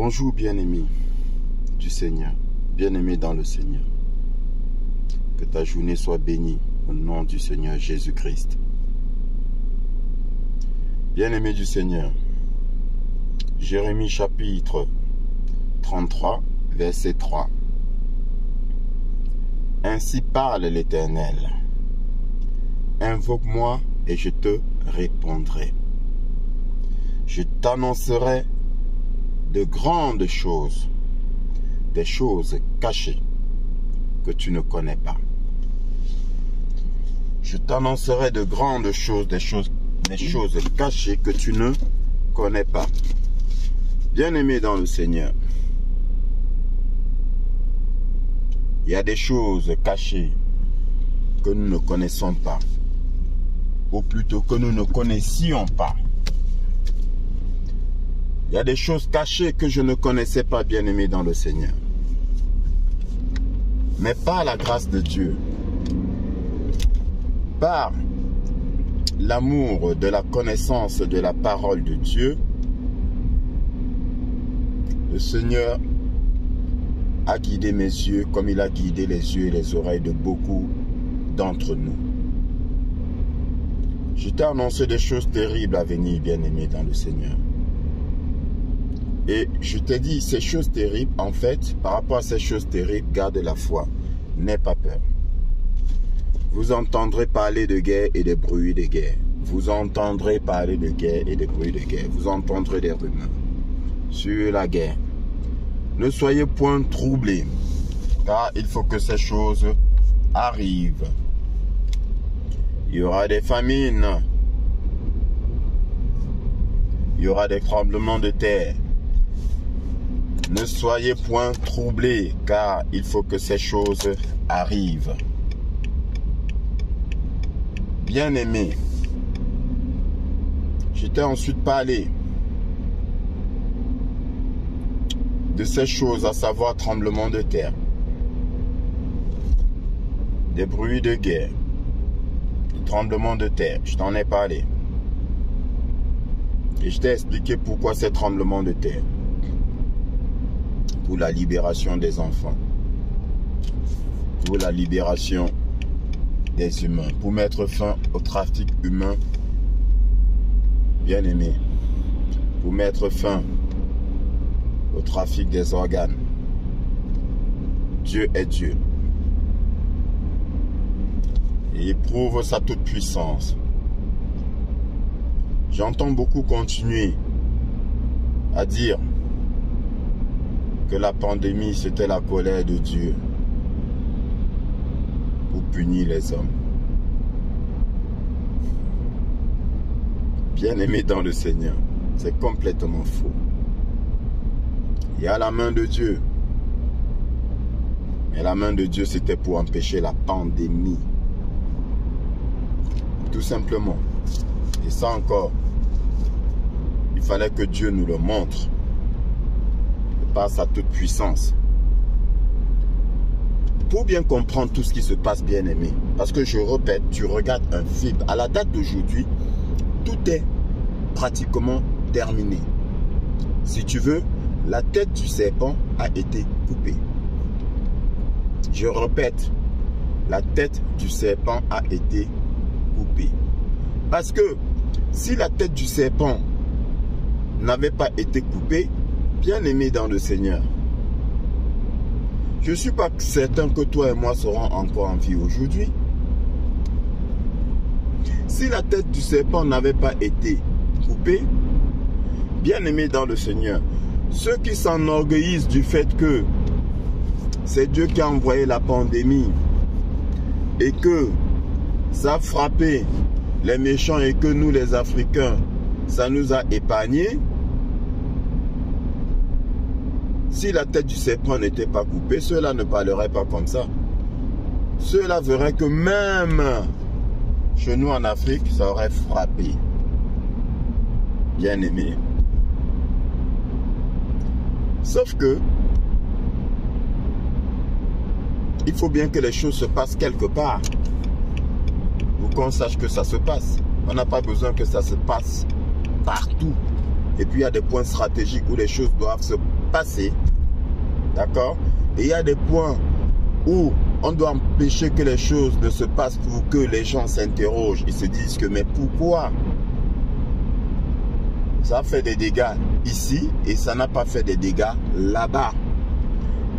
Bonjour bien-aimé du Seigneur, bien-aimé dans le Seigneur. Que ta journée soit bénie au nom du Seigneur Jésus-Christ. Bien-aimé du Seigneur, Jérémie chapitre 33, verset 3. Ainsi parle l'Éternel. Invoque-moi et je te répondrai. Je t'annoncerai de grandes choses, des choses cachées que tu ne connais pas. Je t'annoncerai de grandes choses, des choses cachées que tu ne connais pas. Bien-aimé dans le Seigneur, il y a des choses cachées que nous ne connaissons pas, ou plutôt que nous ne connaissions pas. Il y a des choses cachées que je ne connaissais pas, bien-aimé dans le Seigneur. Mais par la grâce de Dieu, par l'amour de la connaissance de la parole de Dieu, le Seigneur a guidé mes yeux comme il a guidé les yeux et les oreilles de beaucoup d'entre nous. Je t'ai annoncé des choses terribles à venir, bien-aimé dans le Seigneur. Et je t'ai dit, ces choses terribles, en fait, par rapport à ces choses terribles, garde la foi, n'aie pas peur. Vous entendrez parler de guerre et de bruits de guerre. Vous entendrez parler de guerre et de bruits de guerre. Vous entendrez des rumeurs sur la guerre. Ne soyez point troublés, car il faut que ces choses arrivent. Il y aura des famines. Il y aura des tremblements de terre. Ne soyez point troublés, car il faut que ces choses arrivent. Bien-aimé, je t'ai ensuite parlé de ces choses, à savoir tremblements de terre, des bruits de guerre, des tremblements de terre. Je t'en ai parlé. Et je t'ai expliqué pourquoi ces tremblements de terre. Pour la libération des enfants, pour la libération des humains, pour mettre fin au trafic humain, bien aimé, pour mettre fin au trafic des organes. Dieu est Dieu. Et il prouve sa toute puissance. J'entends beaucoup continuer à dire que la pandémie, c'était la colère de Dieu pour punir les hommes. Bien-aimé dans le Seigneur, c'est complètement faux. Il y a la main de Dieu. Mais la main de Dieu, c'était pour empêcher la pandémie. Tout simplement. Et ça encore, il fallait que Dieu nous le montre. Par sa toute puissance. Pour bien comprendre tout ce qui se passe, bien aimé, parce que je répète, tu regardes un film, à la date d'aujourd'hui, tout est pratiquement terminé. Si tu veux, la tête du serpent a été coupée. Je répète, la tête du serpent a été coupée. Parce que si la tête du serpent n'avait pas été coupée, bien-aimé dans le Seigneur, je ne suis pas certain que toi et moi serons encore en vie aujourd'hui. Si la tête du serpent n'avait pas été coupée, bien-aimé dans le Seigneur, ceux qui s'enorgueillissent du fait que c'est Dieu qui a envoyé la pandémie et que ça a frappé les méchants et que nous les Africains, ça nous a épargnés. Si la tête du serpent n'était pas coupée, ceux-là ne parleraient pas comme ça. Ceux-là verraient que même chez nous en Afrique, ça aurait frappé. Bien aimé. Sauf que, il faut bien que les choses se passent quelque part. Pour qu'on sache que ça se passe. On n'a pas besoin que ça se passe partout. Et puis il y a des points stratégiques où les choses doivent se passer. D'accord? Et il y a des points où on doit empêcher que les choses ne se passent pour que les gens s'interrogent. Ils se disent que mais pourquoi? Ça a fait des dégâts ici et ça n'a pas fait des dégâts là-bas.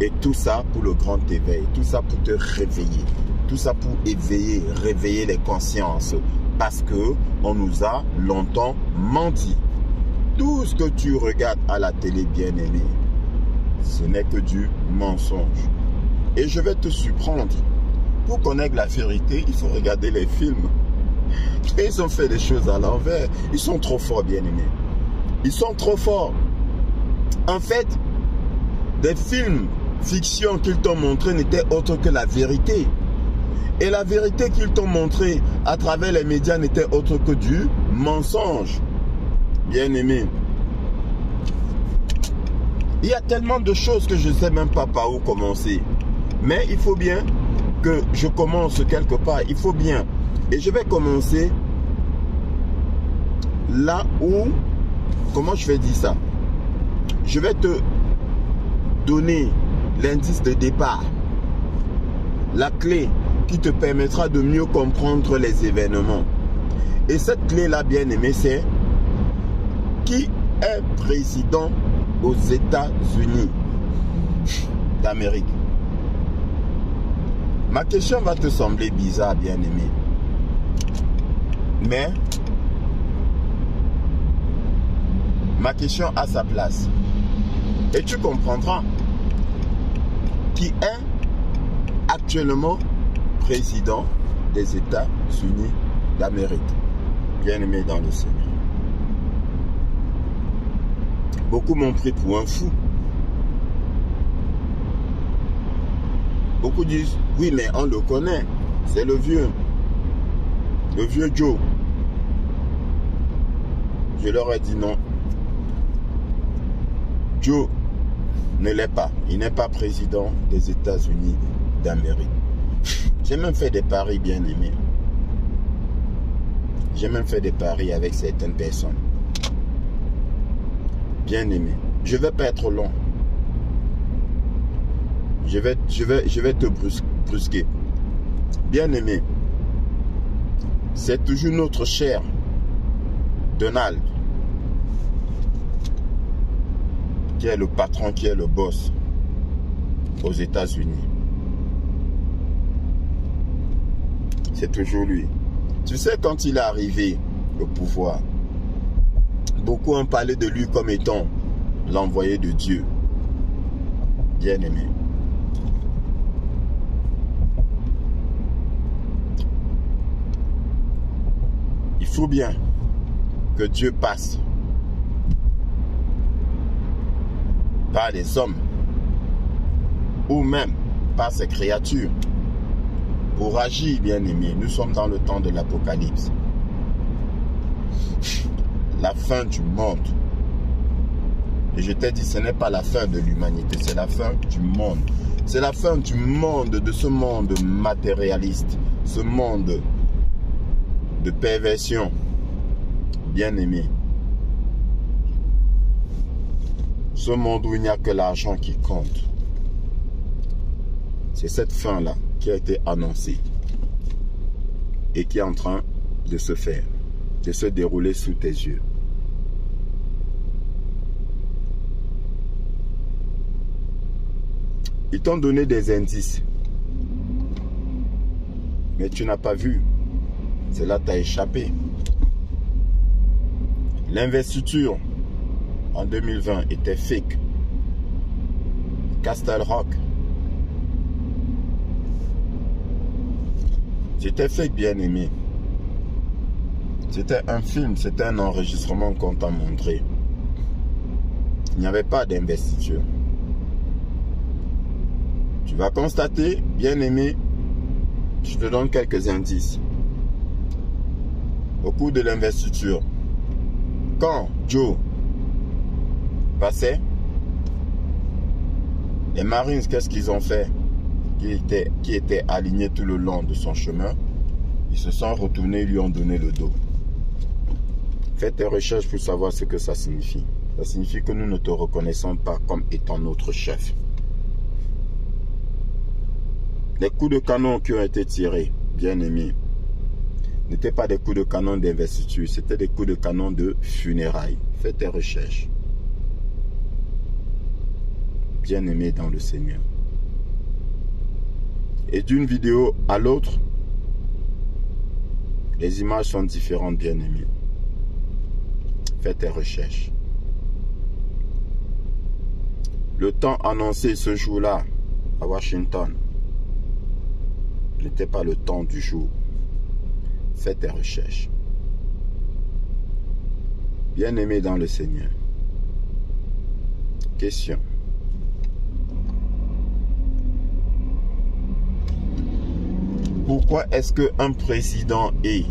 Et tout ça pour le grand éveil. Tout ça pour te réveiller. Tout ça pour éveiller, réveiller les consciences. Parce que on nous a longtemps menti. Tout ce que tu regardes à la télé, bien-aimé, ce n'est que du mensonge. Et je vais te surprendre. Pour connaître la vérité, il faut regarder les films. Et ils ont fait des choses à l'envers. Ils sont trop forts, bien-aimés. Ils sont trop forts. En fait, des films fiction qu'ils t'ont montré n'étaient autre que la vérité. Et la vérité qu'ils t'ont montré à travers les médias n'était autre que du mensonge. Bien-aimé. Il y a tellement de choses que je ne sais même pas par où commencer. Mais il faut bien que je commence quelque part. Il faut bien. Et je vais commencer là où... Comment je vais dire ça? Je vais te donner l'indice de départ. La clé qui te permettra de mieux comprendre les événements. Et cette clé-là, bien aimé, c'est qui est président aux États-Unis d'Amérique? Ma question va te sembler bizarre, bien aimé. Mais ma question a sa place. Et tu comprendras qui est actuellement président des États-Unis d'Amérique. Bien aimé dans le Seigneur. Beaucoup m'ont pris pour un fou. Beaucoup disent, oui, mais on le connaît. C'est le vieux Joe. Je leur ai dit non. Joe ne l'est pas. Il n'est pas président des États-Unis d'Amérique. J'ai même fait des paris, bien aimés. J'ai même fait des paris avec certaines personnes. Bien aimé. Je ne vais pas être long. Je vais te brusquer. Bien aimé. C'est toujours notre cher Donald qui est le patron, qui est le boss aux États-Unis. C'est toujours lui. Tu sais, quand il est arrivé au pouvoir, beaucoup ont parlé de lui comme étant l'envoyé de Dieu. Bien aimé. Il faut bien que Dieu passe par les hommes ou même par ses créatures pour agir, bien aimé. Nous sommes dans le temps de l'Apocalypse. La fin du monde. Et je t'ai dit, ce n'est pas la fin de l'humanité, c'est la fin du monde. C'est la fin du monde, de ce monde matérialiste, ce monde de perversion. Bien aimé. Ce monde où il n'y a que l'argent qui compte. C'est cette fin-là qui a été annoncée et qui est en train de se faire, de se dérouler sous tes yeux. Ils t'ont donné des indices, mais tu n'as pas vu. Cela t'a échappé. L'investiture en 2020 était fake. Castle Rock. C'était fake, bien aimé. C'était un film, c'était un enregistrement qu'on t'a montré. Il n'y avait pas d'investiture. Tu vas constater, bien aimé, je te donne quelques indices. Au cours de l'investiture, quand Joe passait, les Marines, qu'est-ce qu'ils ont fait? Qui étaient alignés tout le long de son chemin, ils se sont retournés et lui ont donné le dos. Fais tes recherches pour savoir ce que ça signifie. Ça signifie que nous ne te reconnaissons pas comme étant notre chef. Les coups de canon qui ont été tirés, bien aimés, n'étaient pas des coups de canon d'investiture, c'était des coups de canon de funérailles. Fais tes recherches. Bien aimé dans le Seigneur. Et d'une vidéo à l'autre, les images sont différentes, bien aimés. Fais tes recherches. Le temps annoncé ce jour-là à Washington n'était pas le temps du jour. Fais tes recherches. Bien-aimé dans le Seigneur. Question. Pourquoi est-ce qu'un président et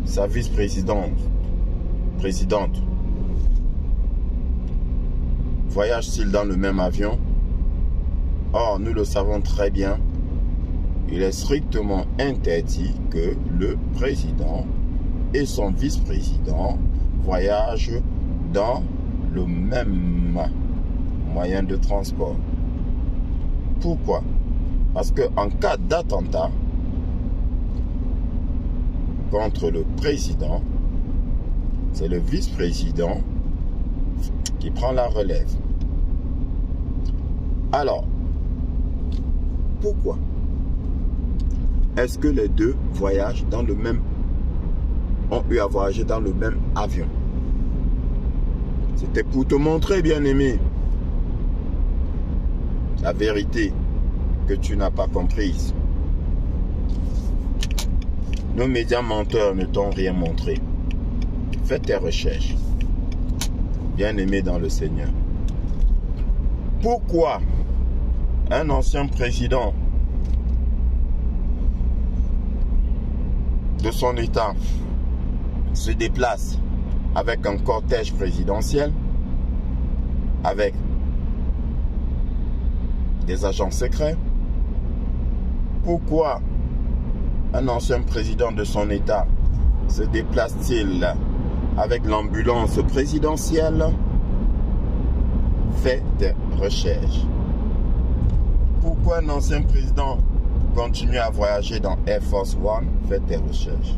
sa vice-présidente voyagent-ils dans le même avion? Or, nous le savons très bien, il est strictement interdit que le président et son vice-président voyagent dans le même moyen de transport. Pourquoi? Parce qu'en cas d'attentat contre le président, c'est le vice-président qui prend la relève. Alors, pourquoi est-ce que les deux voyagent dans le même, ont eu à voyager dans le même avion? C'était pour te montrer, bien-aimé, la vérité que tu n'as pas comprise. Nos médias menteurs ne t'ont rien montré. Fais tes recherches. Bien-aimé dans le Seigneur. Pourquoi un ancien président de son État se déplace avec un cortège présidentiel, avec des agents secrets? Pourquoi un ancien président de son État se déplace-t-il avec l'ambulance présidentielle? Fais tes recherches. Pourquoi un ancien président continue à voyager dans Air Force One? Fais tes recherches.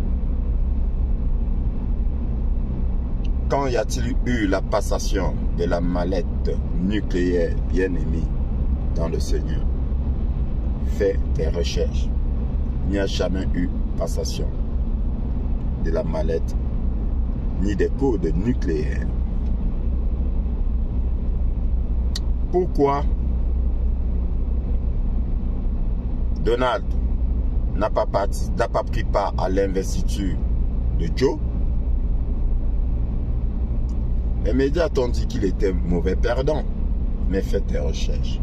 Quand y a-t-il eu la passation de la mallette nucléaire, bien-aimée dans le Seigneur? Fais tes recherches. Il n'y a jamais eu passation de la mallette ni des codes nucléaires. Pourquoi Donald n'a pas pris part à l'investiture de Joe? Les médias t'ont dit qu'il était mauvais perdant, mais fais tes recherches.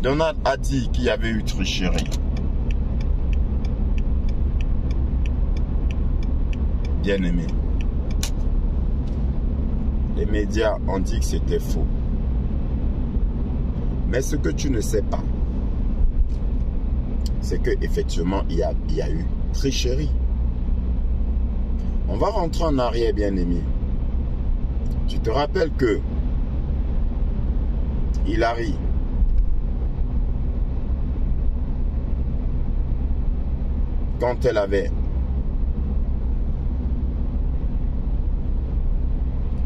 Donald a dit qu'il y avait eu tricherie. Bien-aimé, les médias ont dit que c'était faux. Mais ce que tu ne sais pas, c'est qu'effectivement, il y a eu tricherie. On va rentrer en arrière, bien-aimé. Tu te rappelles que Hillary quand elle avait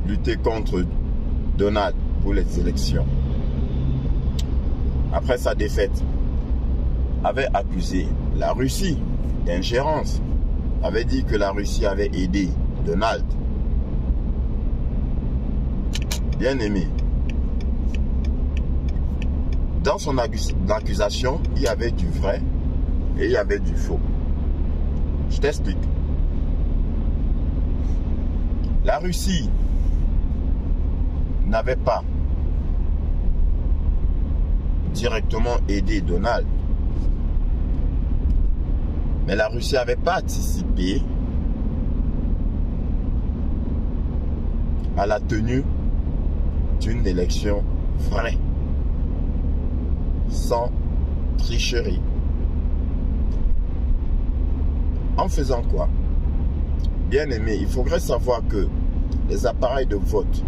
lutté contre Donald pour les élections, après sa défaite, avait accusé la Russie d'ingérence, avait dit que la Russie avait aidé Donald. Bien aimé, dans son accusation, il y avait du vrai et il y avait du faux. Je t'explique. La Russie n'avait pas directement aidé Donald, mais la Russie avait participé à la tenue d'une élection vraie, sans tricherie. En faisant quoi? bien aimé, il faudrait savoir que les appareils de vote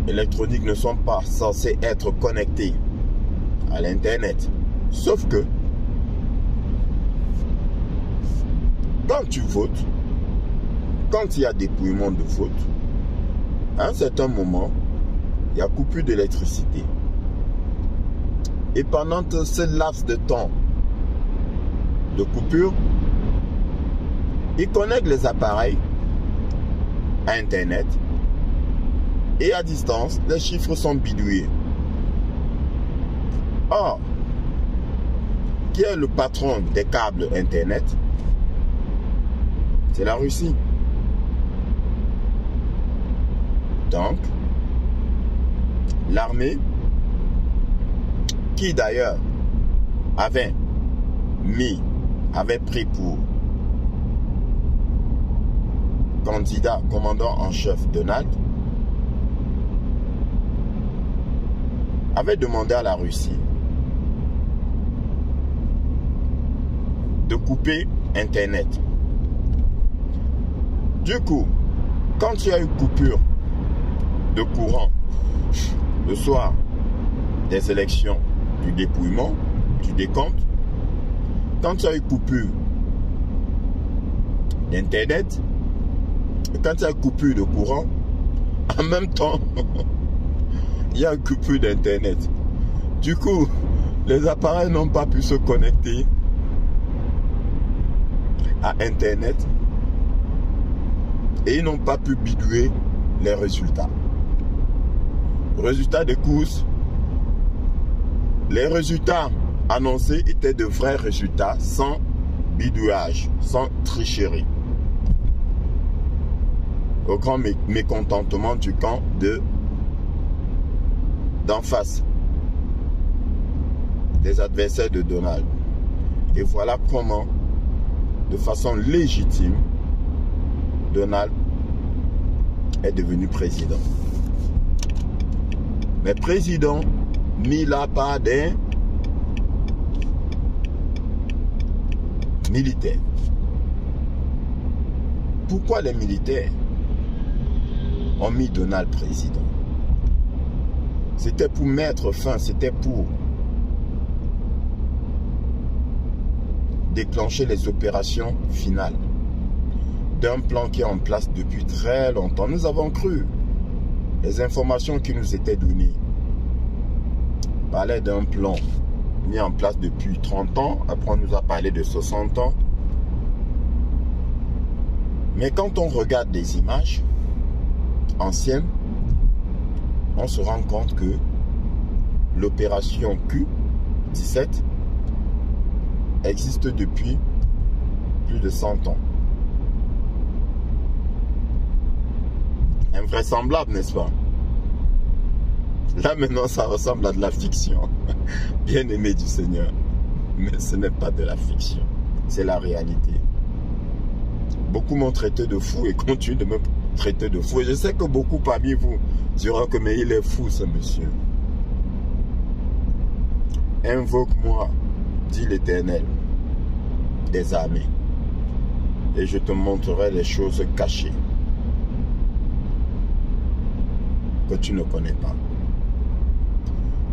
électroniques ne sont pas censés être connectés à l'Internet. Sauf que, quand tu votes, quand il y a dépouillement de vote, à un certain moment, il y a coupure d'électricité. Et pendant ce laps de temps de coupure, ils connectent les appareils à Internet et à distance, les chiffres sont bidouillés. Or, qui est le patron des câbles Internet? C'est la Russie. Donc, l'armée, qui d'ailleurs avait pris pour candidat commandant en chef Donald, avait demandé à la Russie de couper Internet. Du coup, quand il y a eu coupure de courant le soir des élections, du dépouillement, du décompte, quand il y a eu coupure d'Internet, et quand il y a eu coupure de courant, en même temps, il y a eu coupure d'Internet. Du coup, les appareils n'ont pas pu se connecter à Internet et ils n'ont pas pu bidouiller les résultats. Résultat des courses, les résultats annoncés étaient de vrais résultats sans bidouillage, sans tricherie. Au grand mécontentement du camp d'en face, des adversaires de Donald. Et voilà comment, de façon légitime, Donald est devenu président. Mais président mis là par des militaires. Pourquoi les militaires ont mis Donald président? C'était pour mettre fin, c'était pour déclencher les opérations finales d'un plan qui est en place depuis très longtemps. Nous avons cru. Les informations qui nous étaient données parlaient d'un plan mis en place depuis 30 ans. Après, on nous a parlé de 60 ans. Mais quand on regarde des images anciennes, on se rend compte que l'opération Q-17 existe depuis plus de 100 ans. Invraisemblable, n'est-ce pas? Là maintenant, ça ressemble à de la fiction. Bien aimé du Seigneur. Mais ce n'est pas de la fiction. C'est la réalité. Beaucoup m'ont traité de fou et continuent de me traiter de fou. Et je sais que beaucoup parmi vous diront que mais il est fou ce monsieur. Invoque-moi, dit l'Éternel des armées, et je te montrerai les choses cachées que tu ne connais pas.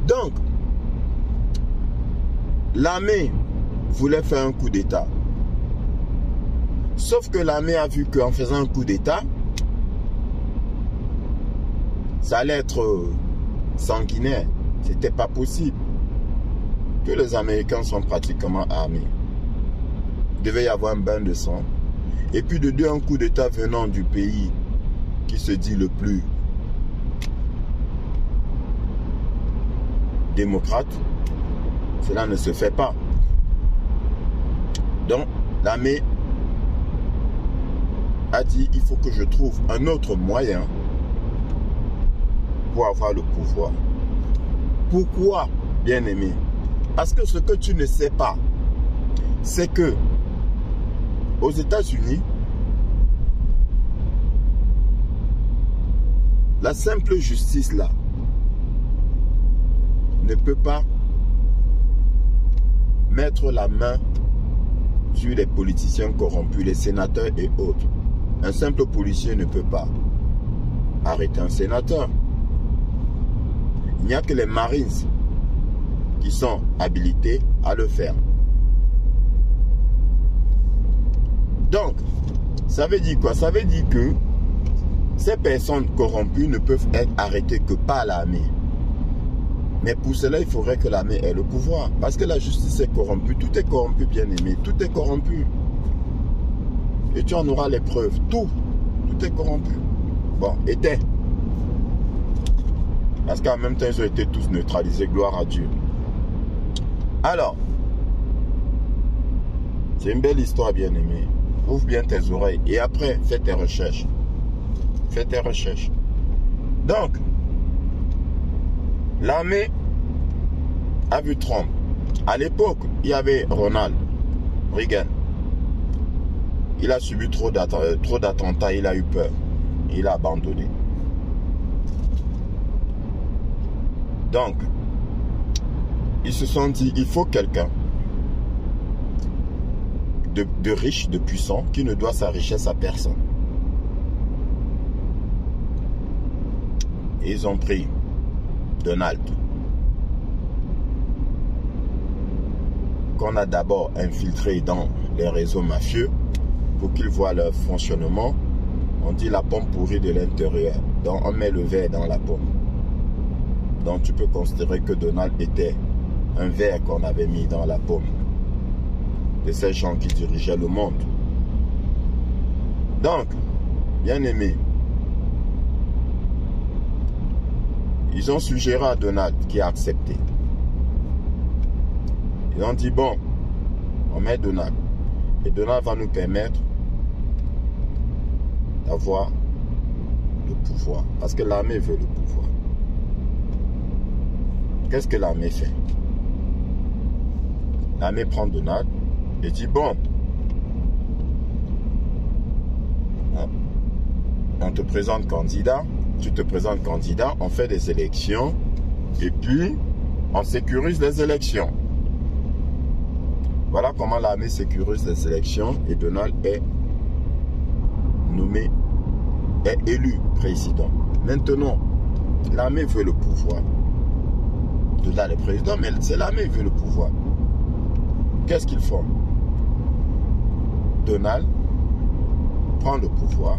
Donc, l'armée voulait faire un coup d'État. Sauf que l'armée a vu qu'en faisant un coup d'État, ça allait être sanguinaire. C'était pas possible. Que les Américains sont pratiquement armés. Il devait y avoir un bain de sang. Et puis de deux, un coup d'État venant du pays qui se dit le plus démocrate, cela ne se fait pas. Donc, l'armée a dit, il faut que je trouve un autre moyen pour avoir le pouvoir. Pourquoi, bien-aimé? Parce que ce que tu ne sais pas, c'est que aux États-Unis, la simple justice là ne peut pas mettre la main sur les politiciens corrompus, les sénateurs et autres. Un simple policier ne peut pas arrêter un sénateur. Il n'y a que les Marines qui sont habilités à le faire. Donc, ça veut dire quoi? Ça veut dire que ces personnes corrompues ne peuvent être arrêtées que par l'armée. Mais pour cela, il faudrait que l'armée ait le pouvoir. Parce que la justice est corrompue. Tout est corrompu, bien aimé. Tout est corrompu. Et tu en auras les preuves. Tout est corrompu. Bon, était. Parce qu'en même temps, ils ont été tous neutralisés. Gloire à Dieu. Alors, c'est une belle histoire, bien aimé. Ouvre bien tes oreilles. Et après, fais tes recherches. Fais tes recherches. Donc, l'armée a vu Trump. À l'époque, il y avait Ronald Reagan. Il a subi trop d'attentats, il a eu peur. Il a abandonné. Donc, ils se sont dit, il faut quelqu'un de riche, de puissant, qui ne doit sa richesse à personne. Et ils ont pris Donald, qu'on a d'abord infiltré dans les réseaux mafieux pour qu'ils voient leur fonctionnement. On dit la pomme pourrie de l'intérieur. Donc on met le verre dans la pomme. Donc tu peux considérer que Donald était un verre qu'on avait mis dans la pomme de ces gens qui dirigeaient le monde. Donc, bien aimé, ils ont suggéré à Donald qui a accepté. Ils ont dit, bon, on met Donald. Et Donald va nous permettre d'avoir le pouvoir. Parce que l'armée veut le pouvoir. Qu'est-ce que l'armée fait? L'armée prend Donald et dit, bon, on te présente candidat, tu te présentes candidat, on fait des élections et puis on sécurise les élections. Voilà comment l'armée sécurise les élections et Donald est nommé, est élu président. Maintenant, l'armée veut le pouvoir. Donald est président, mais c'est l'armée qui veut le pouvoir. Qu'est-ce qu'ils font? Donald prend le pouvoir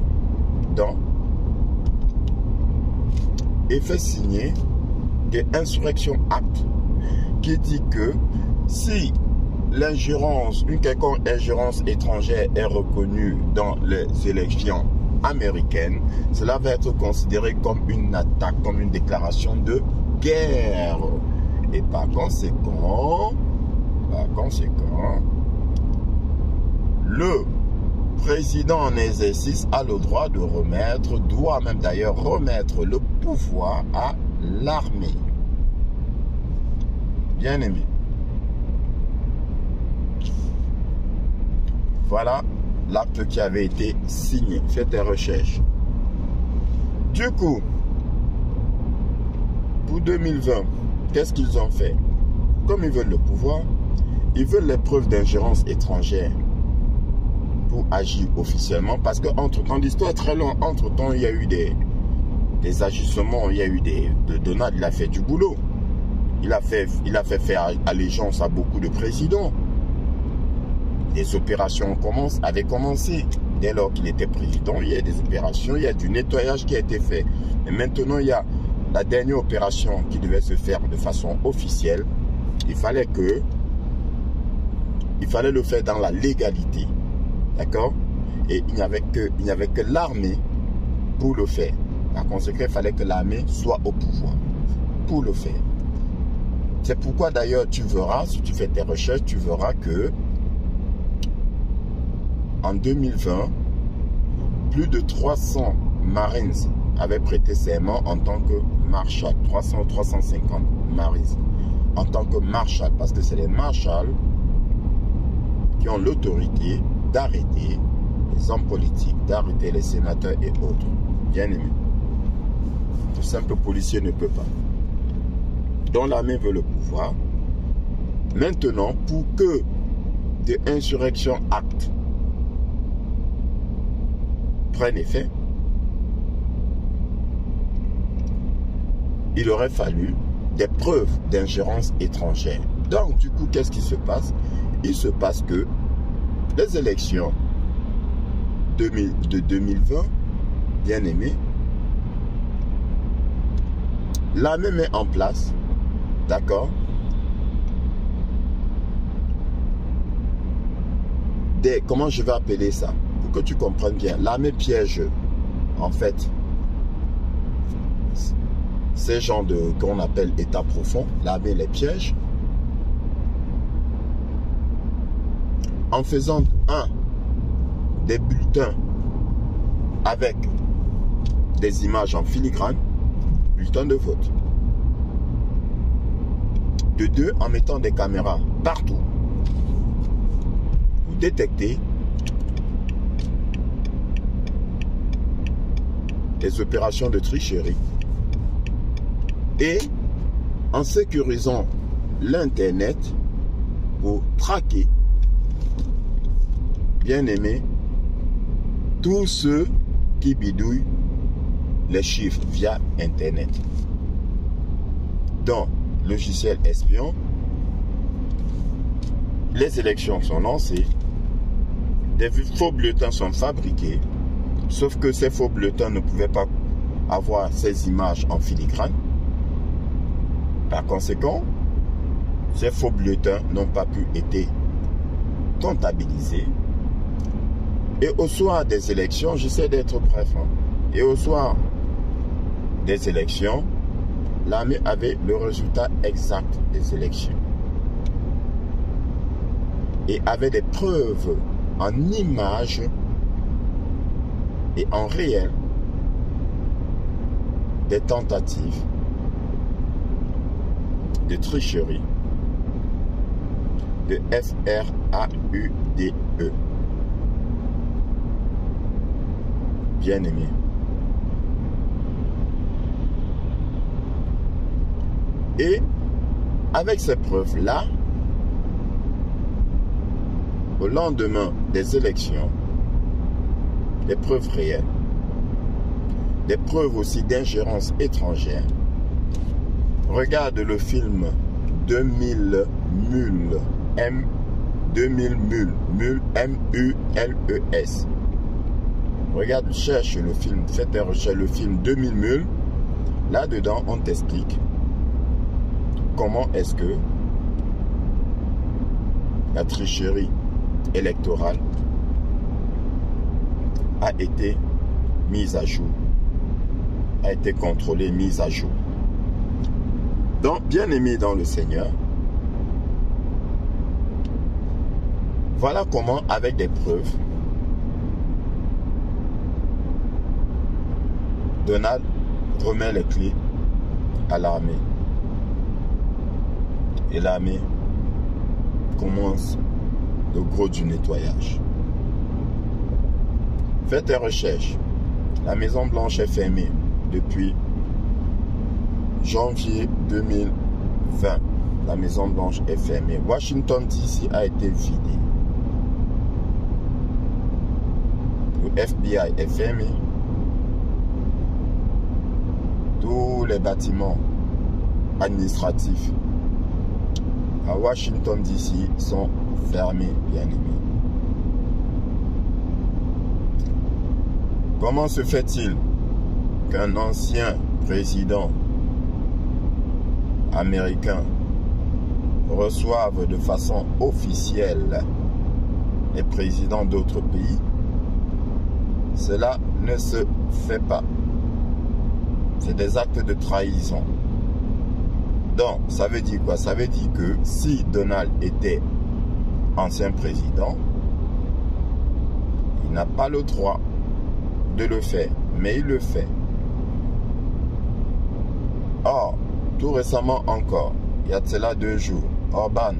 et fait signer des Insurrection Act qui dit que si l'ingérence, une quelconque ingérence étrangère est reconnue dans les élections américaines, cela va être considéré comme une attaque, comme une déclaration de guerre. Et par conséquent, le président en exercice a le droit de remettre, doit même d'ailleurs remettre le pouvoir à l'armée. Bien aimé. Voilà l'acte qui avait été signé. Faites tes recherches. Du coup, pour 2020, qu'est-ce qu'ils ont fait? Comme ils veulent le pouvoir, ils veulent les preuves d'ingérence étrangère pour agir officiellement. Parce que entre-temps, l'histoire est très longue. Entre-temps, il y a eu des agissements. Il y a eu Donald, il a fait du boulot. Il a fait faire allégeance à beaucoup de présidents. Les opérations avaient commencé. Dès lors qu'il était président, il y a des opérations, il y a du nettoyage qui a été fait. Et maintenant, il y a la dernière opération qui devait se faire de façon officielle. Il fallait le faire dans la légalité. D'accord? Et il n'y avait que l'armée pour le faire. Par conséquent, il fallait que l'armée soit au pouvoir pour le faire. C'est pourquoi d'ailleurs tu verras, si tu fais tes recherches, tu verras que en 2020, plus de 300 Marines avaient prêté serment en tant que Marshal. 300 ou 350 Marines en tant que Marshal. Parce que c'est les Marshals qui ont l'autorité d'arrêter les hommes politiques, d'arrêter les sénateurs et autres. Bien aimé. Le simple policier ne peut pas. Donc l'armée veut le pouvoir. Maintenant, pour que de Insurrection Act prennent effet, il aurait fallu des preuves d'ingérence étrangère. Donc, du coup, qu'est-ce qui se passe? Il se passe que les élections de 2020, bien aimé, l'armée met en place, d'accord, comment je vais appeler ça, pour que tu comprennes bien, l'armée piège, en fait, ces gens qu'on appelle état profond, l'armée les piège, en faisant des bulletins avec des images en filigrane, bulletins de vote. De deux, en mettant des caméras partout pour détecter les opérations de tricherie et en sécurisant l'Internet pour traquer, bien aimé, tous ceux qui bidouillent les chiffres via Internet. Dans logiciel espion, les élections sont lancées, des faux bulletins sont fabriqués, sauf que ces faux bulletins ne pouvaient pas avoir ces images en filigrane. Par conséquent, ces faux bulletins n'ont pas pu être comptabilisés. Et au soir des élections, j'essaie d'être bref, et au soir des élections, l'armée avait le résultat exact des élections. Et avait des preuves en images et en réel des tentatives de tricherie, de fraude. Bien aimé. Et avec ces preuves-là, au lendemain des élections, des preuves réelles, des preuves aussi d'ingérence étrangère. Regarde le film 2000 Mules, M-U-L-E-S. Regarde, cherche le film, fais tes recherches, le film 2000 Mules. Là-dedans, on t'explique comment est-ce que la tricherie électorale a été mise à jour, a été contrôlée, mise à jour. Donc, bien aimé dans le Seigneur, voilà comment, avec des preuves, Donald remet les clés à l'armée. Et l'armée commence le gros du nettoyage. Fais tes recherches. La Maison Blanche est fermée depuis janvier 2020. La Maison Blanche est fermée. Washington DC a été vidé. Le FBI est fermé. Tous les bâtiments administratifs à Washington DC sont fermés, bien aimés. Comment se fait-il qu'un ancien président américain reçoive de façon officielle les présidents d'autres pays? Cela ne se fait pas. C'est des actes de trahison. Donc, ça veut dire quoi? Ça veut dire que si Donald était ancien président, il n'a pas le droit de le faire, mais il le fait. Or, tout récemment encore, il y a de cela 2 jours, Orban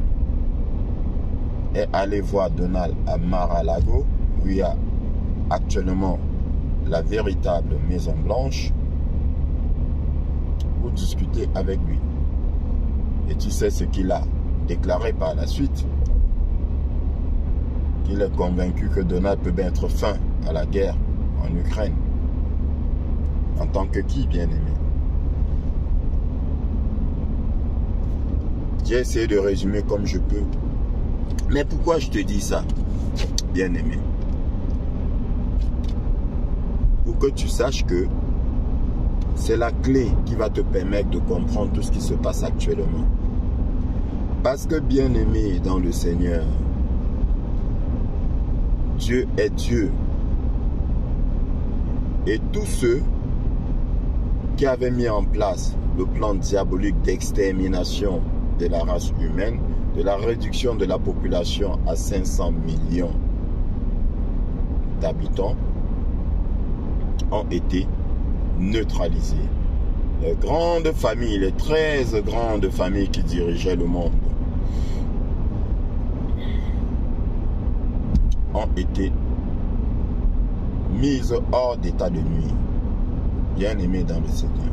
est allé voir Donald à Mar-a-Lago, où il y a actuellement la véritable Maison Blanche, pour discuter avec lui. Et tu sais ce qu'il a déclaré par la suite. qu'il est convaincu que Donald peut mettre fin à la guerre en Ukraine. En tant que qui, bien-aimé? J'ai essayé de résumer comme je peux. Mais pourquoi je te dis ça, bien-aimé? Pour que tu saches que c'est la clé qui va te permettre de comprendre tout ce qui se passe actuellement. Parce que, bien-aimé dans le Seigneur, Dieu est Dieu. Et tous ceux qui avaient mis en place le plan diabolique d'extermination de la race humaine, de la réduction de la population à 500 millions d'habitants, ont été neutralisés. Les grandes familles, les 13 grandes familles qui dirigeaient le monde, ont été mises hors d'état de nuire. Bien-aimés dans le Seigneur.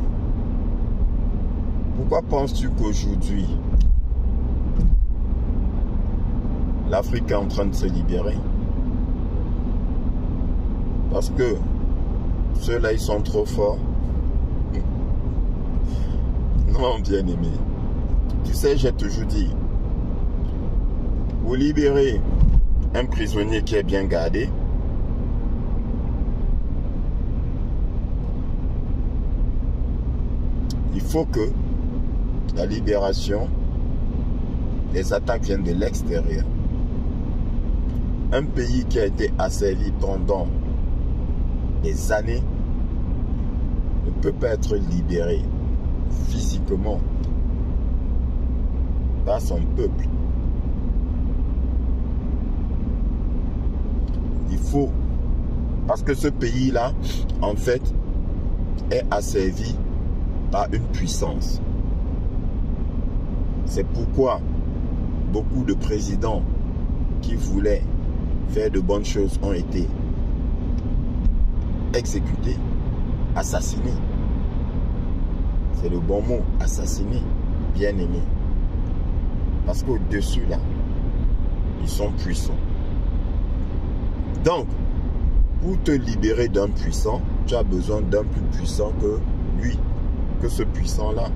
Pourquoi penses-tu qu'aujourd'hui, l'Afrique est en train de se libérer? Parce que ceux-là, ils sont trop forts. Non, bien-aimé. Tu sais, j'ai toujours dit, vous libérez un prisonnier qui est bien gardé, il faut que la libération, les attaques viennent de l'extérieur. Un pays qui a été asservi pendant des années ne peut pas être libéré physiquement par son peuple. Il faut, parce que ce pays-là, en fait, est asservi par une puissance. C'est pourquoi beaucoup de présidents qui voulaient faire de bonnes choses ont été exécutés, assassinés. C'est le bon mot, assassinés, bien aimés. Parce qu'au-dessus, là, ils sont puissants. Donc, pour te libérer d'un puissant, tu as besoin d'un plus puissant que lui, que ce puissant-là.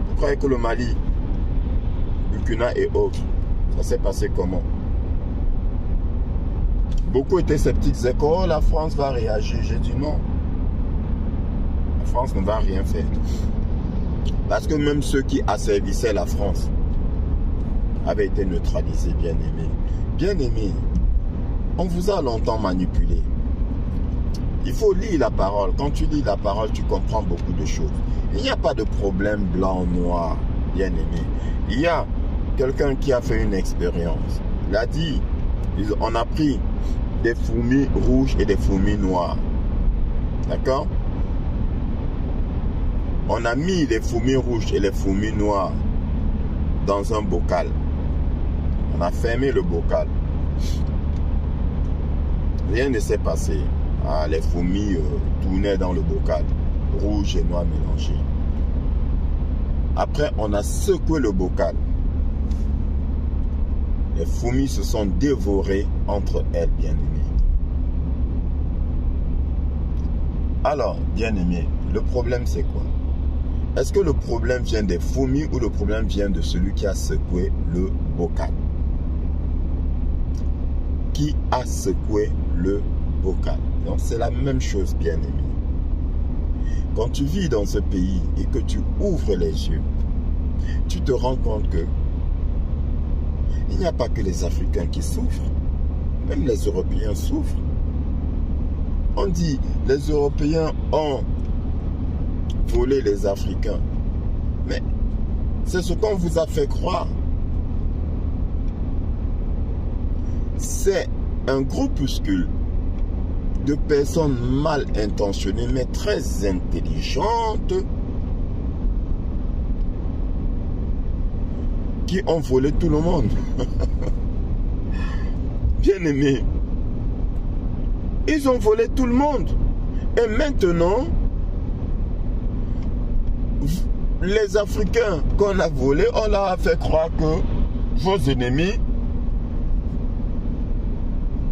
Vous croyez que le Mali, Burkina et autres, ça s'est passé comment? Beaucoup étaient sceptiques, disaient que oh, la France va réagir. J'ai dit non. La France ne va rien faire. Parce que même ceux qui asservissaient la France avaient été neutralisés, bien aimés. Bien aimés, on vous a longtemps manipulé. Il faut lire la parole. Quand tu lis la parole, tu comprends beaucoup de choses. Il n'y a pas de problème blanc ou noir, bien aimé. Il y a quelqu'un qui a fait une expérience. Il a dit, on a pris des fourmis rouges et des fourmis noires. D'accord? On a mis les fourmis rouges et les fourmis noires dans un bocal. On a fermé le bocal. Rien ne s'est passé. Ah, les fourmis tournaient dans le bocal, rouge et noir mélangés. Après, on a secoué le bocal. Les fourmis se sont dévorées entre elles, bien-aimées. Alors, bien-aimés, le problème c'est quoi? Est-ce que le problème vient des fourmis ou le problème vient de celui qui a secoué le bocal? Qui a secoué le bocal? Donc c'est la même chose, bien-aimé. Quand tu vis dans ce pays et que tu ouvres les yeux, tu te rends compte que il n'y a pas que les Africains qui souffrent. Même les Européens souffrent. On dit les Européens ont volé les Africains. Mais c'est ce qu'on vous a fait croire. C'est un groupuscule de personnes mal intentionnées mais très intelligentes qui ont volé tout le monde. Bien aimé, ils ont volé tout le monde. Et maintenant, les Africains qu'on a volés, on leur a fait croire que vos ennemis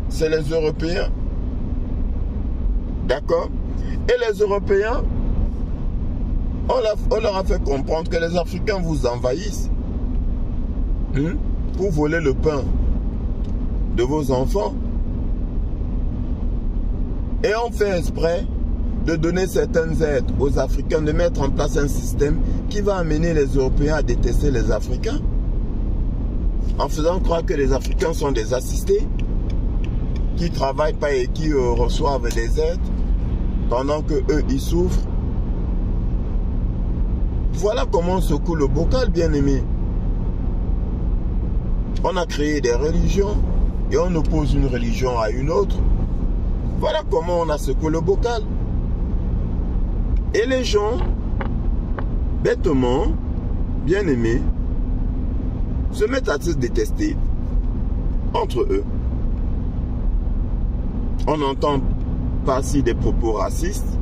c'est les Européens. D'accord? Et les Européens, on leur a fait comprendre que les Africains vous envahissent pour voler le pain de vos enfants. Et on fait exprès de donner certaines aides aux Africains, de mettre en place un système qui va amener les Européens à détester les Africains, en faisant croire que les Africains sont des assistés, qui ne travaillent pas et qui reçoivent des aides, pendant que eux ils souffrent. Voilà comment on secoue le bocal, bien-aimé. On a créé des religions et on oppose une religion à une autre. Voilà comment on a secoué le bocal. Et les gens, bêtement, bien-aimés, se mettent à se détester entre eux. On entend par-ci des propos racistes,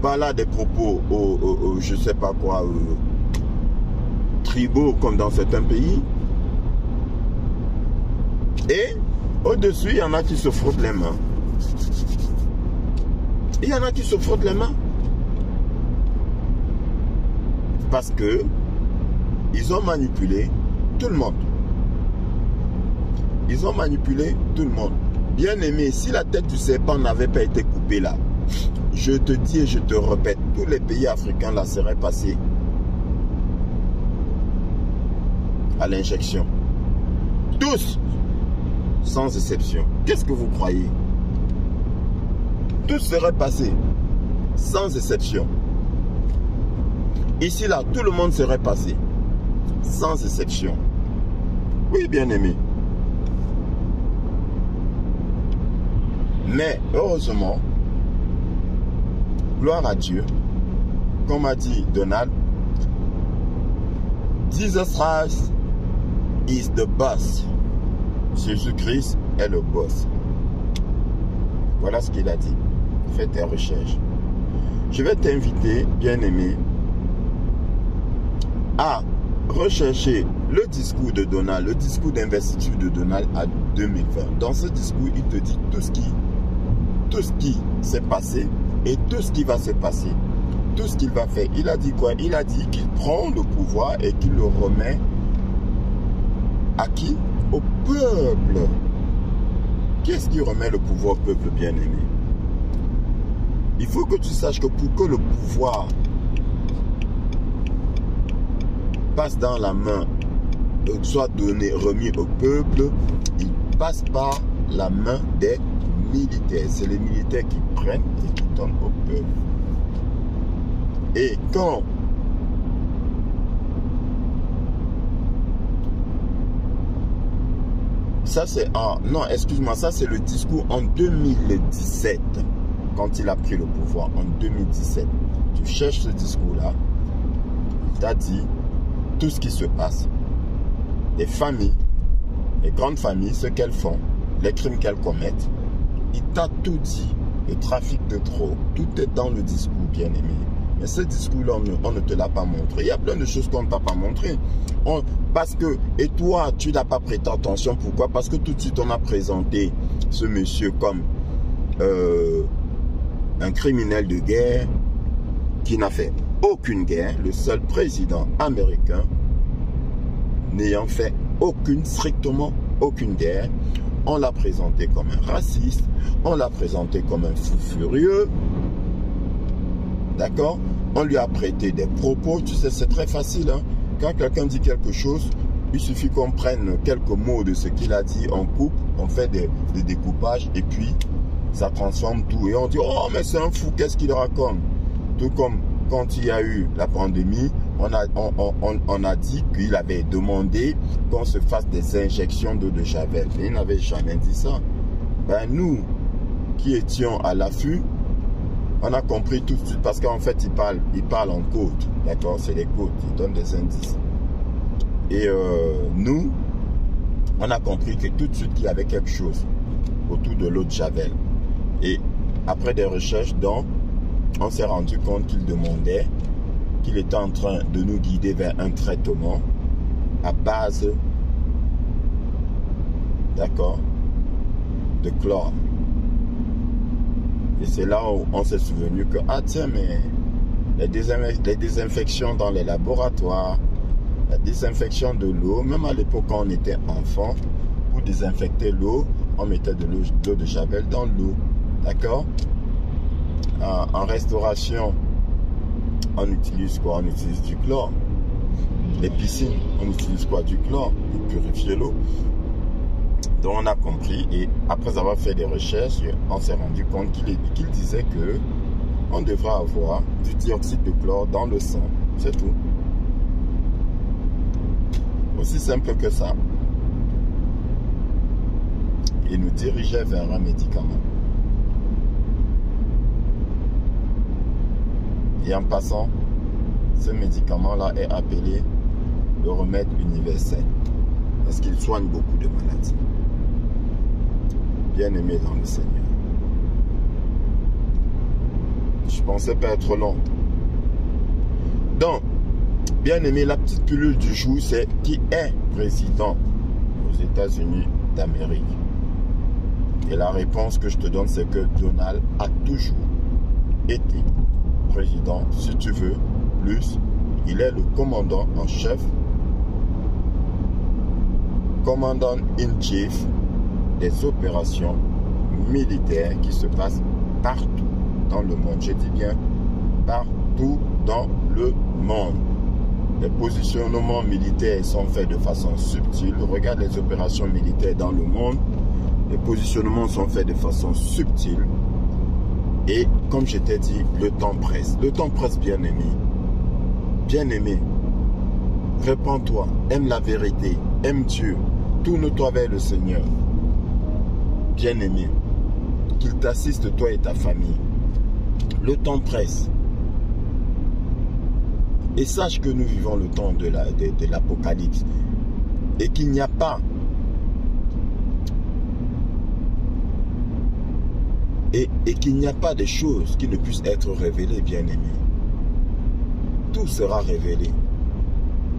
par là des propos, je sais pas quoi, tribaux comme dans certains pays. Et au-dessus, il y en a qui se frottent les mains. Il y en a qui se frottent les mains. Parce que ils ont manipulé tout le monde. Ils ont manipulé tout le monde. Bien aimé, si la tête du serpent n'avait pas été coupée là, je te dis et je te répète, tous les pays africains là seraient passés à l'injection. Tous, sans exception. Qu'est-ce que vous croyez? Tous seraient passés, sans exception. Ici là, tout le monde serait passé, sans exception. Oui, bien aimé. Mais heureusement, gloire à Dieu, comme a dit Donald, Jesus Christ is the boss. Jésus-Christ est le boss. Voilà ce qu'il a dit. Fais tes recherches. Je vais t'inviter, bien-aimé, à rechercher le discours de Donald, le discours d'investiture de Donald à 2020. Dans ce discours, il te dit tout ce qui s'est passé et tout ce qui va se passer. Tout ce qu'il va faire. Il a dit quoi? Il a dit qu'il prend le pouvoir et qu'il le remet à qui? Au peuple. Qui est-ce qui remet le pouvoir au peuple, bien-aimé? Il faut que tu saches que pour que le pouvoir passe dans la main, soit donné, remis au peuple, il passe par la main des militaires. C'est les militaires qui prennent et qui donnent au peuple. Et quand ça c'est non, excuse-moi, ça c'est le discours en 2017, quand il a pris le pouvoir en 2017. Tu cherches ce discours-là, il t'a dit tout ce qui se passe. Les familles, les grandes familles, ce qu'elles font, les crimes qu'elles commettent. Il t'a tout dit. Le trafic de drogue, tout est dans le discours, bien-aimé. Mais ce discours-là, on ne te l'a pas montré. Il y a plein de choses qu'on ne t'a pas montré. Parce que, et toi, tu n'as pas prêté attention. Pourquoi? Parce que tout de suite, on a présenté ce monsieur comme un criminel de guerre qui n'a fait aucune guerre. Le seul président américain n'ayant fait strictement aucune guerre. On l'a présenté comme un raciste. On l'a présenté comme un fou furieux. D'accord? On lui a prêté des propos. Tu sais, c'est très facile. Hein? Quand quelqu'un dit quelque chose, il suffit qu'on prenne quelques mots de ce qu'il a dit, on coupe, on fait des découpages et puis ça transforme tout. Et on dit, oh mais c'est un fou, qu'est-ce qu'il raconte? Tout comme quand il y a eu la pandémie, on a dit qu'il avait demandé qu'on se fasse des injections d'eau de Javel. Et il n'avait jamais dit ça. Ben nous, qui étions à l'affût, on a compris tout de suite, parce qu'en fait, il parle en code. D'accord? C'est les codes, il donne des indices. Et nous, on a compris que tout de suite, qu'il y avait quelque chose autour de l'eau de Javel. Et après des recherches, donc, on s'est rendu compte qu'il demandait, qu'il était en train de nous guider vers un traitement à base, d'accord, de chlore. Et c'est là où on s'est souvenu que, ah tiens, mais les désinfections dans les laboratoires, la désinfection de l'eau, même à l'époque quand on était enfant, pour désinfecter l'eau, on mettait de l'eau de Javel dans l'eau. D'accord? En restauration, on utilise quoi? On utilise du chlore. Les piscines, on utilise quoi? Du chlore pour purifier l'eau. Donc on a compris, et après avoir fait des recherches, on s'est rendu compte qu'il disait que on devra avoir du dioxyde de chlore dans le sang. C'est tout. Aussi simple que ça. Il nous dirigeait vers un médicament. Et en passant, ce médicament-là est appelé le remède universel. Parce qu'il soigne beaucoup de maladies. Bien aimé dans le Seigneur. Je pensais pas être long. Donc, bien aimé, la petite pilule du jour, c'est qui est président aux États-Unis d'Amérique. Et la réponse que je te donne, c'est que Donald a toujours été président, si tu veux, plus, il est le commandant en chef, commandant in chief des opérations militaires qui se passent partout dans le monde. Je dis bien partout dans le monde. Les positionnements militaires sont faits de façon subtile. Regarde les opérations militaires dans le monde. Les positionnements sont faits de façon subtile. Et comme je t'ai dit, le temps presse. Le temps presse, bien-aimé. Bien-aimé, répands-toi, aime la vérité, aime Dieu, tourne-toi vers le Seigneur. Bien-aimé, qu'il t'assiste, toi et ta famille. Le temps presse. Et sache que nous vivons le temps de l'Apocalypse. Et qu'il n'y a pas et qu'il n'y a pas de choses qui ne puissent être révélées, bien-aimé. Tout sera révélé.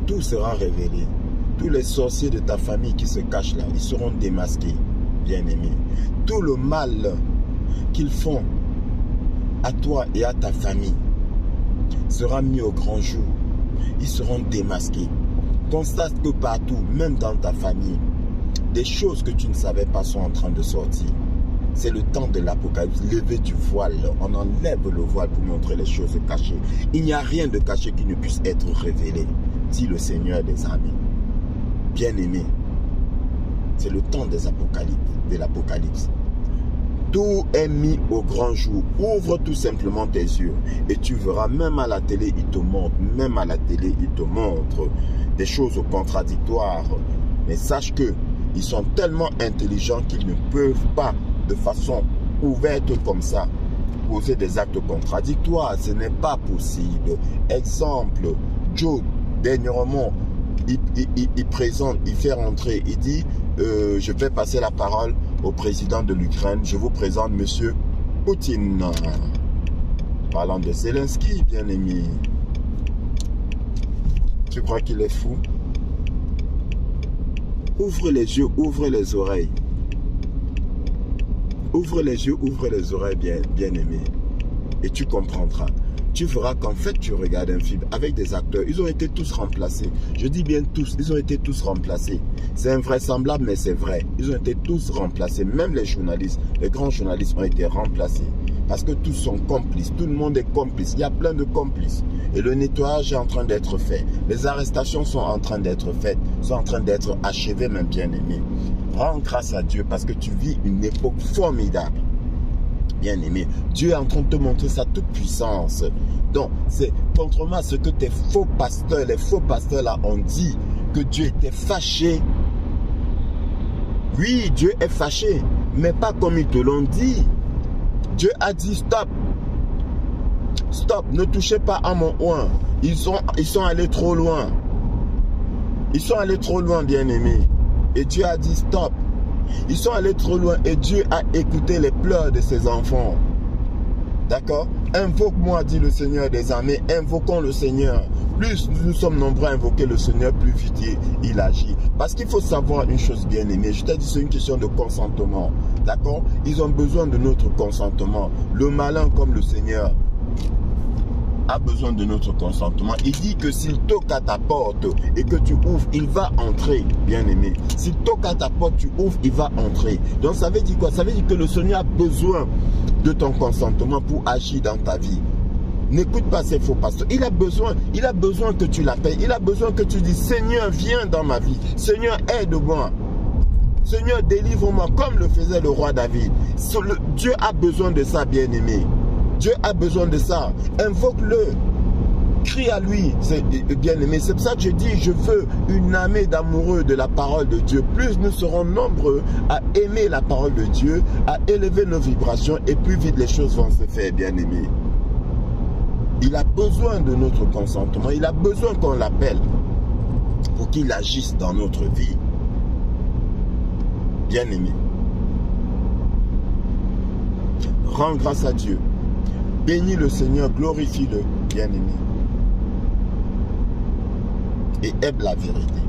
Tout sera révélé. Tous les sorciers de ta famille qui se cachent là, ils seront démasqués, bien-aimé. Tout le mal qu'ils font à toi et à ta famille sera mis au grand jour. Ils seront démasqués. Constate que partout, même dans ta famille, des choses que tu ne savais pas sont en train de sortir. C'est le temps de l'Apocalypse. Lever du voile. On enlève le voile pour montrer les choses cachées. Il n'y a rien de caché qui ne puisse être révélé, dit le Seigneur des armées. Bien-aimé, c'est le temps des apocalypses, de l'Apocalypse. Tout est mis au grand jour. Ouvre tout simplement tes yeux et tu verras, même à la télé, il te montre, même à la télé, il te montre des choses contradictoires. Mais sache que ils sont tellement intelligents qu'ils ne peuvent pas, de façon ouverte comme ça, poser des actes contradictoires. Ce n'est pas possible. Exemple, Joe, dernièrement, il présente, il fait rentrer, il dit, je vais passer la parole au président de l'Ukraine. Je vous présente Monsieur Poutine. Parlant de Zelensky, bien aimé. Tu crois qu'il est fou? Ouvre les yeux, ouvre les oreilles. Ouvre les yeux, ouvre les oreilles, bien aimé. Et tu comprendras. Tu verras qu'en fait, tu regardes un film avec des acteurs. Ils ont été tous remplacés. Je dis bien tous. Ils ont été tous remplacés. C'est invraisemblable, mais c'est vrai. Ils ont été tous remplacés. Même les journalistes, les grands journalistes ont été remplacés. Parce que tous sont complices. Tout le monde est complice. Il y a plein de complices. Et le nettoyage est en train d'être fait. Les arrestations sont en train d'être faites. Sont en train d'être achevées, même bien-aimé. Rends grâce à Dieu parce que tu vis une époque formidable. Bien-aimé, Dieu est en train de te montrer sa toute puissance. Donc, c'est contrairement à ce que tes faux pasteurs, les faux pasteurs là ont dit que Dieu était fâché. Oui, Dieu est fâché, mais pas comme ils te l'ont dit. Dieu a dit stop. Stop, ne touchez pas à mon oint. Ils sont allés trop loin. Ils sont allés trop loin, bien-aimé. Et Dieu a dit stop. Ils sont allés trop loin et Dieu a écouté les pleurs de ses enfants. D'accord? Invoque-moi, dit le Seigneur des armées. Invoquons le Seigneur. plus nous sommes nombreux à invoquer le Seigneur, plus vite il agit. Parce qu'il faut savoir une chose, bien aimée. Je t'ai dit, c'est une question de consentement. D'accord? Ils ont besoin de notre consentement. Le malin comme le Seigneur a besoin de notre consentement. Il dit que s'il toque à ta porte et que tu ouvres, il va entrer, bien aimé. S'il toque à ta porte, tu ouvres, il va entrer. Donc ça veut dire quoi? Ça veut dire que le Seigneur a besoin de ton consentement pour agir dans ta vie. N'écoute pas ces faux pasteurs. Il a besoin que tu l'appelles. Il a besoin que tu dis, Seigneur, viens dans ma vie. Seigneur, aide-moi. Seigneur, délivre-moi comme le faisait le roi David. Dieu a besoin de ça, bien-aimé. Dieu a besoin de ça. Invoque-le. Crie à lui, bien-aimé. C'est pour ça que je dis, je veux une armée d'amoureux de la parole de Dieu. Plus nous serons nombreux à aimer la parole de Dieu, à élever nos vibrations, et plus vite les choses vont se faire, bien-aimé. Il a besoin de notre consentement. Il a besoin qu'on l'appelle pour qu'il agisse dans notre vie. Bien-aimé. Rends grâce à Dieu. Bénis le Seigneur, glorifie-le, bien-aimé. Et aime la vérité.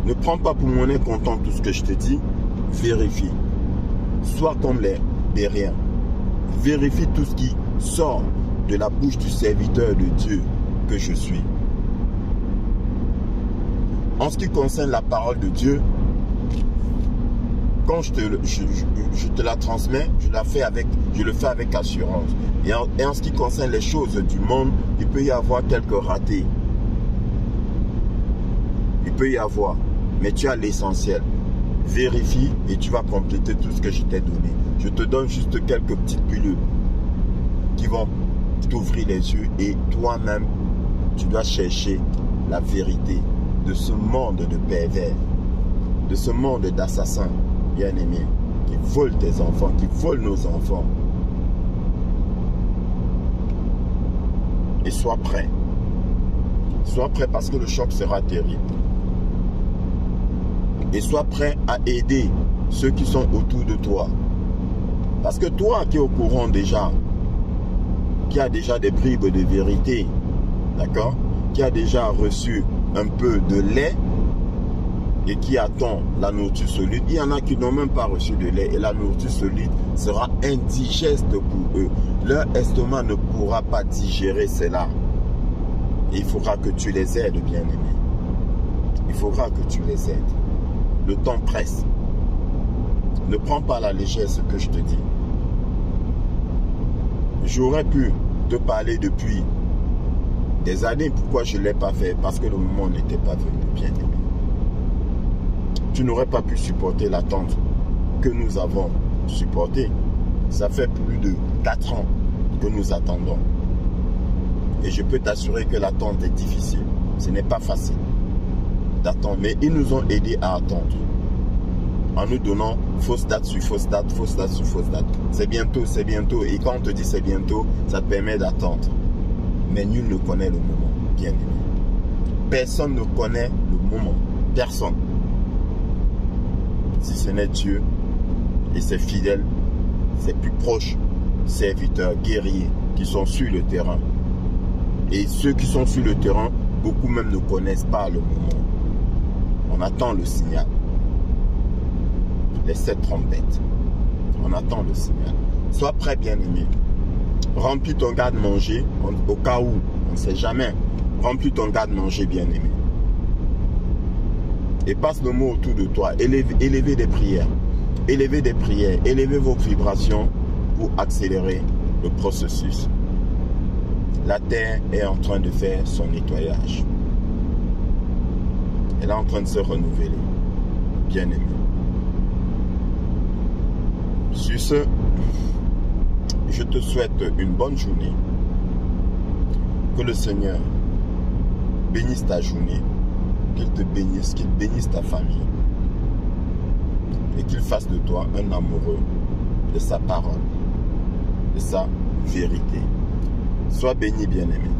Ne prends pas pour monnaie comptant tout ce que je te dis. Vérifie. Sois comme les Bériens. Vérifie tout ce qui sort de la bouche du serviteur de Dieu que je suis. En ce qui concerne la parole de Dieu, quand je te la transmets, je le fais avec assurance. Et en ce qui concerne les choses du monde, il peut y avoir quelques ratés. Il peut y avoir, mais tu as l'essentiel. Vérifie et tu vas compléter tout ce que je t'ai donné. Je te donne juste quelques petites pilules qui vont t'ouvrir les yeux et toi-même, tu dois chercher la vérité de ce monde de pervers, de ce monde d'assassins, bien-aimés, qui volent tes enfants, qui volent nos enfants. Et sois prêt. Sois prêt parce que le choc sera terrible. Et sois prêt à aider ceux qui sont autour de toi. Parce que toi qui es au courant déjà, qui a déjà des bribes de vérité, d'accord, qui a déjà reçu un peu de lait et qui attend la nourriture solide, il y en a qui n'ont même pas reçu de lait et la nourriture solide sera indigeste pour eux. Leur estomac ne pourra pas digérer cela. Et il faudra que tu les aides, bien-aimés. Il faudra que tu les aides. Le temps presse. Ne prends pas à la légère ce que je te dis. J'aurais pu te parler depuis des années. Pourquoi je ne l'ai pas fait? Parce que le moment n'était pas venu, bien-aimé. Tu n'aurais pas pu supporter l'attente que nous avons supportée. Ça fait plus de 4 ans que nous attendons. Et je peux t'assurer que l'attente est difficile. Ce n'est pas facile d'attendre. Mais ils nous ont aidés à attendre. En nous donnant fausse date sur fausse date, fausse date sur fausse date. C'est bientôt, c'est bientôt. Et quand on te dit c'est bientôt, ça te permet d'attendre. Mais nul ne connaît le moment, bien aimé. Personne ne connaît le moment. Personne. Si ce n'est Dieu et ses fidèles, ses plus proches serviteurs, guerriers qui sont sur le terrain. Et ceux qui sont sur le terrain, beaucoup même ne connaissent pas le moment. On attend le signal. Les 7 trompettes. On attend le signal. Sois prêt, bien-aimé. Remplis ton garde-manger au cas où, on ne sait jamais. Remplis ton garde-manger, bien-aimé. Et passe le mot autour de toi. Élevez des prières. Élevez des prières. Élevez vos vibrations pour accélérer le processus. La terre est en train de faire son nettoyage. Elle est en train de se renouveler. Bien-aimé. Sur ce, je te souhaite une bonne journée. Que le Seigneur bénisse ta journée. Qu'il te bénisse, qu'il bénisse ta famille. Et qu'il fasse de toi un amoureux de sa parole, de sa vérité. Sois béni, bien-aimé.